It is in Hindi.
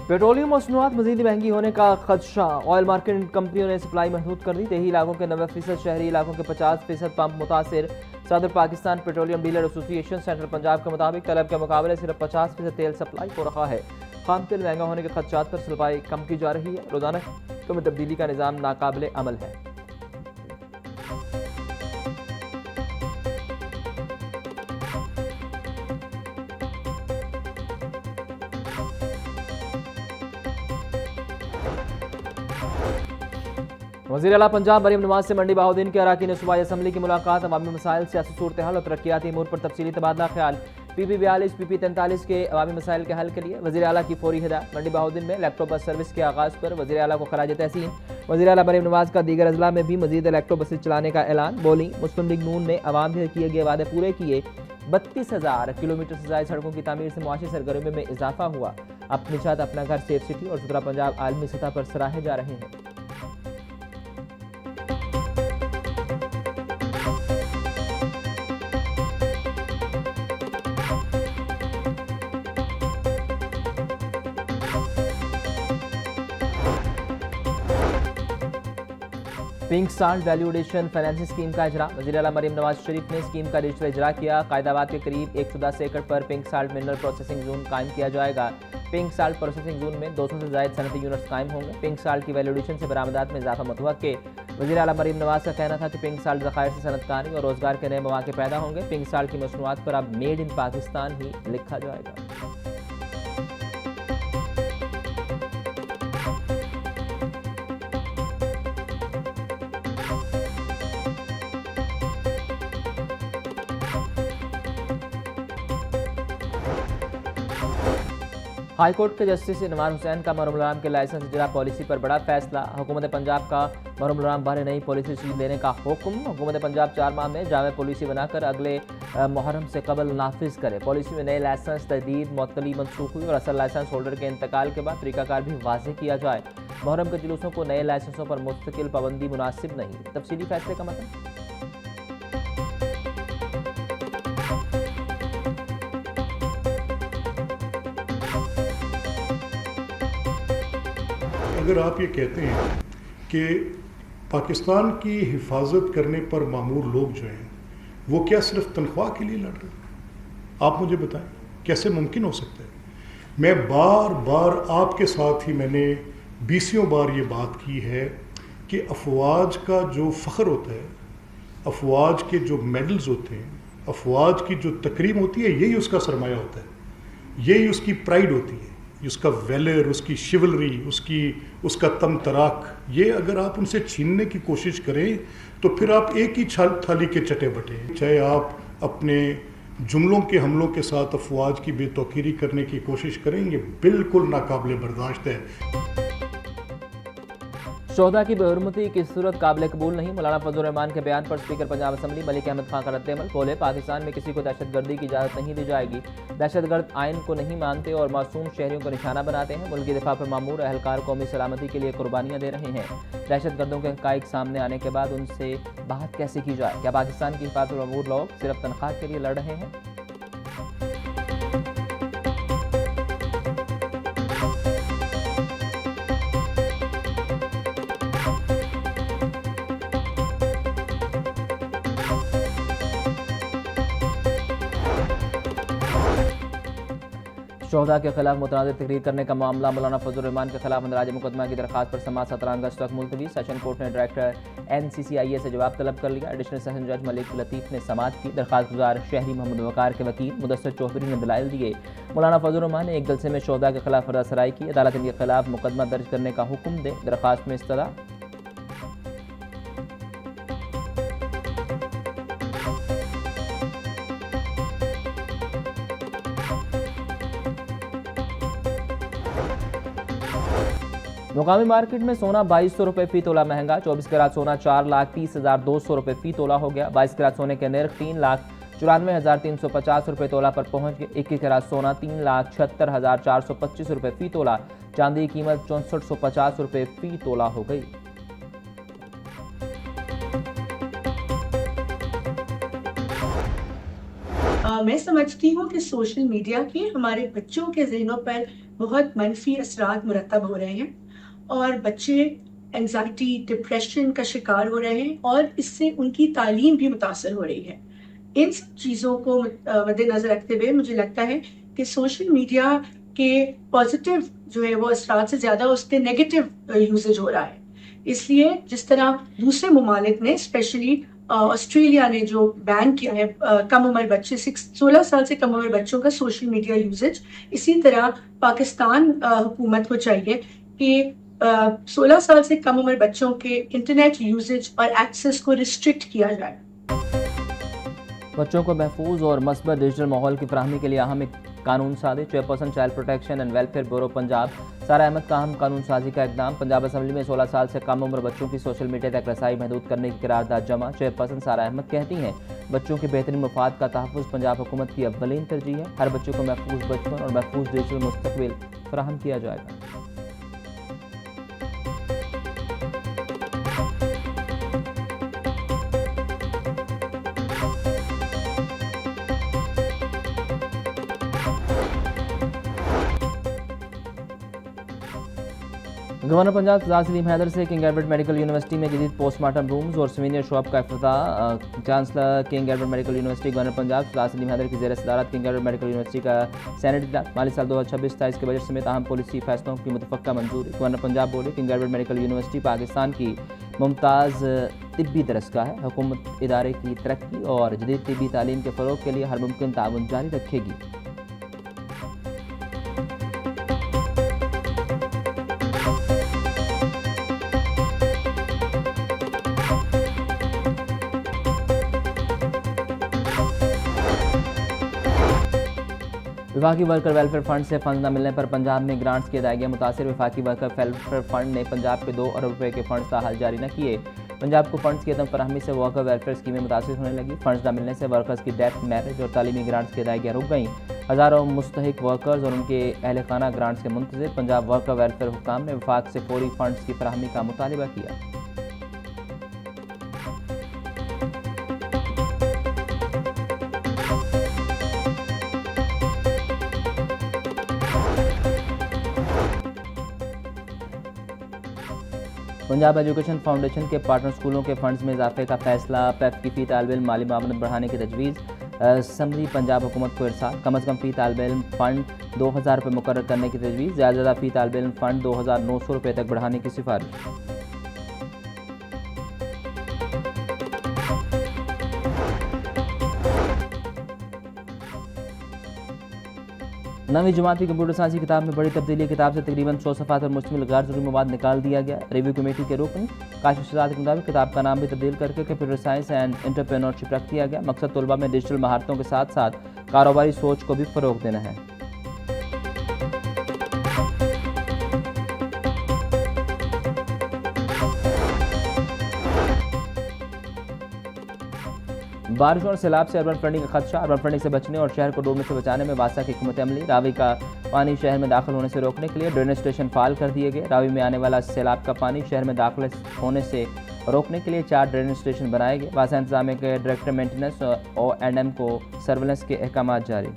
पेट्रोलियम मसनूआत मजीद महंगी होने का खदशा। ऑयल मार्केटिंग कंपनियों ने सप्लाई महदूद कर दी। देही इलाकों के 90%, शहरी इलाकों के 50% पंप मुतासिर। सदर Pakistan petroleum dealer association central Punjab के मुताबिक तलब के मुकाबले सिर्फ 50% तेल सप्लाई हो रहा है। खाम तेल महंगा होने के खदशात पर सप्लाई कम की जा रही है। रोजाना में तब्दीली का निज़ाम नाकाबिले अमल है। वज़ीर आला पंजाब मरीम नवाज से मंडी बहाउद्दीन के अराकीन सूबाई असम्बली की मुलाकात। अवामी मसाइल, सियासी सूरत हाल और तरक्याती अमूर पर तफसीली तबादला ख्याल। PP 42 PP 43 के अवामी मसाइल के हल के लिए वज़ीर आला की फौरी हिदायत। मंडी बहाउद्दीन में इलेक्ट्रो बस सर्विस के आगाज़ पर वज़ीर आला को खराज तहसीन। वज़ीर आला मरीम नवाज का दीगर अजला में भी मजीद इलेक्ट्रो बसेज चलाने का ऐलान। बोली, मुस्लिम लीग नून ने अवाम से किए गए वादे पूरे किए। 32,000 किलोमीटर से ज़ायद सड़कों की तमीर से मुआशी सरगर्मी में इजाफा हुआ। अपनी छत अपना घर सेफ सिटी और सुथरा पंजाब आलमी सतह पर सराहे जा रहे हैं। Pink salt value addition financing scheme का इजरा। वज़ीर आला मरीम नवाज शरीफ ने स्कीम का डिजिटल इजरा किया। कायदाबाद के करीब 110 एकड़ पर pink salt mineral processing zone कायम किया जाएगा। पिंक साल्ट प्रोसेसिंग जोन में 200 से ज़ायद सनती यूनिट्स कायम होंगे। पिंक साल्ट की वैल्यूडेशन से बरामदात में इजाफा मुतवक्के। वज़ीर आला मरीम नवाज का कहना था कि पिंक साल्ट ज़खायर से सनतकारी और रोजगार के नए मौके पैदा होंगे। पिंक साल्ट की मसनूआत पर अब मेड इन पाकिस्तान ही लिखा जाएगा। हाईकोर्ट के जस्टिस इनवार हुसैन का मरहूम के लाइसेंस इजरा पॉलिसी पर बड़ा फैसला। हुकूमत पंजाब का मरहूम बारे नई पॉलिसी देने का हुक्म। हुकूमत पंजाब 4 माह में जामे पॉलिसी बनाकर अगले मुहर्रम से कबल नाफिज करे। पॉलिसी में नए लाइसेंस तजदीद मुअत्तली मनसूख हुई और असल लाइसेंस होल्डर के इंतकाल के बाद तरीकाकार भी वाज़ेह किया जाए। मुहर्रम के जुलूसों को नए लाइसेंसों पर मुस्तकिल पाबंदी मुनासिब नहीं। तफसीली फैसले का मतलब। अगर आप ये कहते हैं कि पाकिस्तान की हिफाजत करने पर मामूर लोग जो हैं वो क्या सिर्फ तनख्वाह के लिए लड़ रहे हैं, आप मुझे बताएं कैसे मुमकिन हो सकता है। मैं बार बार आपके साथ ही मैंने 20 बार ये बात की है कि अफवाज का जो फ़ख्र होता है, अफवाज के जो मेडल्स होते हैं, अफवाज की जो तकरीम होती है, यही उसका सरमाया होता है, यही उसकी प्राइड होती है, उसका वेलर, उसकी शिवलरी, उसका तम तराक। ये अगर आप उनसे छीनने की कोशिश करें तो फिर आप एक ही थाली के चटे बटे। चाहे आप अपने जुमलों के हमलों के साथ अफवाज की बेतौकीरी करने की कोशिश करें, ये बिल्कुल नाकाबिले बर्दाश्त है। शोहदा की बेहुरमती की सूरत काबिल कबूल नहीं। मौलाना फजल रहमान के बयान पर स्पीकर पंजाब असम्बली मलिक अहमद खान का रद्द-ए-अमल। बोले, पाकिस्तान में किसी को दहशतगर्दी की इजाज़त नहीं दी जाएगी। दहशतगर्द आइन को नहीं मानते और मासूम शहरियों को निशाना बनाते हैं। मुल्क की दिफा पर मामूर एहलकार कौमी सलामती के लिए कुर्बानियाँ दे रहे हैं। दहशतगर्दों के हक़ाइक़ सामने आने के बाद उनसे बात कैसे की जाए? क्या पाकिस्तान की हिफाजत पर मामूर लोग सिर्फ तनख्वाह के लिए लड़ रहे हैं? शोहदा के खिलाफ मुतनाज़िर तकरीर करने का मामला। मौलाना फजल रहमान के खिलाफ अंदराज मुकदमा की दरखास्त पर समाअत 17 अगस्त तक मुलतवी। सेशन कोर्ट ने डायरेक्टर NCCIA से जवाब तलब कर लिया। एडिशनल सेशन जज मलिक लतीफ़ ने समाअत की। दरखास्त गुजार शहरी मोहम्मद वकार के वकील मुदस्सर चौधरी ने दलाइल दिए। मौलाना फजल रहमान ने एक जलसे में शोहदा के खिलाफ फर्जा सराई की। अदालत इनके खिलाफ मुकदमा दर्ज करने का हुक्म दे। दरखास्त में इस्तदा मुकामी मार्केट में सोना 2200 रुपये फ़ी तोला महंगा। 24 कैरात सोना 4,30,200 रुपये फ़ी तोला हो गया। 22 कैरात सोने के नर्ख 3,94,350 रुपये तोला पर पहुंच गए। 21 कैरात सोना 3,76,425 रुपये फ़ी तोला। चांदी की कीमत 6450 रुपये फ़ी तोला हो गई। मैं समझती हूँ कि सोशल मीडिया के हमारे बच्चों के ज़हनों पर बहुत मनफ़ी असरात मुरतब हो रहे हैं और बच्चे एंग्ज़ायटी, डिप्रेशन का शिकार हो रहे हैं और इससे उनकी तालीम भी मुतासर हो रही है। इन सब चीज़ों को मद्देनज़र रखते हुए मुझे लगता है कि सोशल मीडिया के पॉज़िटिव जो है वो असरात से ज़्यादा उसके नेगेटिव यूसेज हो रहा है। इसलिए जिस तरह दूसरे ममालिक ने स्पेशली ऑस्ट्रेलिया ने जो बैन किया है कम उम्र बच्चे 16 साल से कम उम्र बच्चों का सोशल मीडिया यूसेज, इसी तरह पाकिस्तान हुकूमत को चाहिए कि 16 साल से कम उम्र बच्चों के इंटरनेट यूसेज और एक्सेस को रिस्ट्रिक्ट किया जाए। बच्चों को महफूज और मस्बत डिजिटल माहौल की फराहमी के लिए अहम एक कानून साजी। Chairperson child protection and welfare bureau Punjab सारा अहमद का अहम कानून साजी का इकदाम। पंजाब असम्बली में 16 साल से कम उम्र बच्चों की सोशल मीडिया तक रसाई महदूद करने की करारदाद जमा। चेयरपर्सन सारा अहमद कहती हैं, बच्चों के बेहतरीन मफाद का तहफ़्फ़ुज़ पंजाब हुकूमत की अव्वलीन तरजीह है। हर बच्चे को महफूज बचपन और महफूज डिजिटल मुस्तक़बिल फराहम किया जाएगा। गवर्नर पंजाब सरदार सलीम हैदर से किंग एडवर्ड मेडिकल यूनिवर्सिटी में जदीद पोस्टमार्टम रूम्स और सीनियर शॉप का इफ्तिताह। Chancellor King Edward Medical University governor Punjab Sardar Salim Haider की ज़ेर सदारत किंग एडवर्ड मेडिकल यूनिवर्सिटी का सेनेट इजलास। माली साल 2026-27 के बजट समेत अहम पॉलिसी फैसलों की मुतफ़क्का मंजूरी। गवर्नर पंजाब बोले, king Edward Medical university Pakistan की मुमताज़ तिब्बी दरसगाह है। हुकूमत इदारे की तरक्की और जदीद तिब्बी तालीम के फ़रोग़ के लिए हर मुमकिन ताउन जारी रखेगी। विफाकी वर्कर वेलफेयर फंड से फंड न मिलने पर पंजाब में ग्रांट्स की अदायगियां मुतासिर। विफाकी वर्कर वेलफेयर फंड ने पंजाब के 2 अरब रुपए के फंड्स ताहाल जारी न किए। पंजाब को फंड्स की अदम फराहमी से वर्कर वेलफेयर स्कीमें मुतासिर होने लगी। फंड्स न मिलने से वर्कर्स की डेथ, मैरिज और तालीमी ग्रांट्स की अदायगियां रुक गईं। हज़ारों मुस्तहिक वर्कर्स और उनके अहल खाना ग्रांट्स के मुंतज़िर। पंजाब वर्कर वेलफेयर हुक्काम ने विफाक से फौरी फंड्स की फराहमी का मुतालिबा किया। पंजाब एजुकेशन फाउंडेशन के पार्टनर स्कूलों के फंड्स में इजाफे का फैसला। पेप की फ़ी तालिब इल्म माली मामलत बढ़ाने की तजवीज़। असम्बली पंजाब हुकूमत को इरसाल। कम अज़ कम फ़ी तालिब इल्म फ़ंड 2000 रुपये मुकर्रर करने की तजवीज़। ज़्यादा से ज़्यादा फ़ी तालिब इल्म फ़ंड 2900 रुपये तक बढ़ाने की सिफारिश। नवीं जमाती कंप्यूटर साइंस की किताब में बड़ी तब्दीली। किताब से तकरीबन 100 सफ़ात पर मुश्तमिल गैर ज़रूरी मवाद निकाल दिया गया। रिव्यू कमेटी के रुकन काशिफ शहजाद के मुताबिक किताब का नाम भी तब्दील करके कंप्यूटर साइंस एंड एंटरप्रेन्योरशिप रख दिया गया। मकसद तलबा में डिजिटल महारतों के साथ साथ कारोबारी सोच को भी फ़रोग़ देना है। बारिश और सैलाब से अर्बन फ्लडिंग का खदशा। अर्बन फ्लडिंग से बचने और शहर को डूबने से बचाने में वासा की हुकूमत अमली। रावी का पानी शहर में दाखिल होने से रोकने के लिए ड्रेनेज स्टेशन फाल कर दिए गए। रावी में आने वाला सैलाब का पानी शहर में दाखिल होने से रोकने के लिए 4 ड्रेनेज स्टेशन बनाए गए। वासा इंतजामिया के डायरेक्टर मेंटेनेंस O&M को सर्वेलेंस के अहकाम जारी।